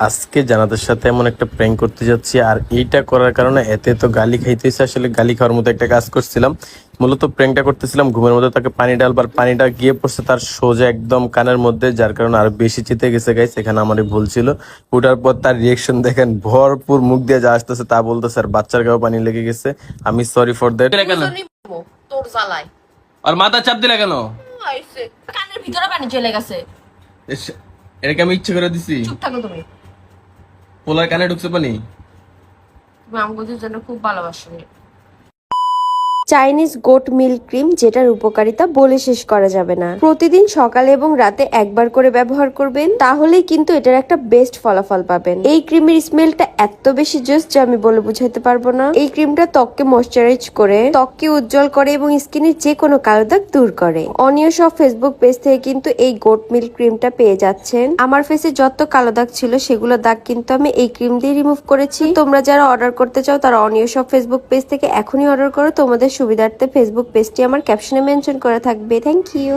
আজকে জানাতের সাথে এমন একটা প্র্যাঙ্ক করতে যাচ্ছি, আর এইটা করার কারণে এতে তো গালি খাইতেছে। আসলে গালি খাওয়ার মতো একটা কাজ করছিলাম। মূলত প্র্যাঙ্কটা করতেছিলাম ঘুমের মধ্যে তাকে পানি ডালবার, পানিটা গিয়ে পড়ছে তার সোজা একদম কানের মধ্যে, যার কারণে আরো বেশি চিতে গেছে গাইস। এখানে আমারই ভুল ছিল। ওঠার পর তার রিয়েকশন দেখেন, ভরপুর মুখ দিয়ে যা আসতেছে তা বলতেছে, আর বাচ্চার গাও পানি লেগে গেছে। আমি সরি ফর দ্যাট। তোর জ্বালায় আর মাথা চাপ দিলা কেন? কানের ভিতরে পানি চলে গেছে। এটাকে আমি ইচ্ছে করে দিছি? চুপ থাকো তুমি। পোলার কানে ঢুকছে পানি। তুমি আমাকে জন্য খুব ভালোবাসো। চাইনিজ গোট মিল্ক ক্রিম, যেটার উপকারিতা বলে শেষ করা যাবে না। প্রতিদিন সকালে এবং রাতে একবার করে ব্যবহার করবেন, তাহলেই কিন্তু এটার একটা বেস্ট ফলাফল পাবেন। এই ক্রিমের স্মেলটা এত বেশি জোস যে আমি বলে বুঝাইতে পারবো না। এই ক্রিমটা ত্বককে ময়শ্চারাইজ করে, ত্বককে উজ্জ্বল করে এবং স্কিনের যে কোনো কালো দাগ দূর করে। অনিয় সব ফেসবুক পেজ থেকে কিন্তু এই গোট মিল্ক ক্রিমটা পেয়ে যাচ্ছেন। আমার ফেসে যত কালো দাগ ছিল সেগুলো দাগ কিন্তু আমি এই ক্রিম দিয়ে রিমুভ করেছি। তোমরা যারা অর্ডার করতে চাও তারা অনিয় সব ফেসবুক পেজ থেকে এখনই অর্ডার করো। তোমাদের সুবিধার্থে ফেসবুক পেজটি আমার ক্যাপশনে মেনশন করা থাকবে। Thank you.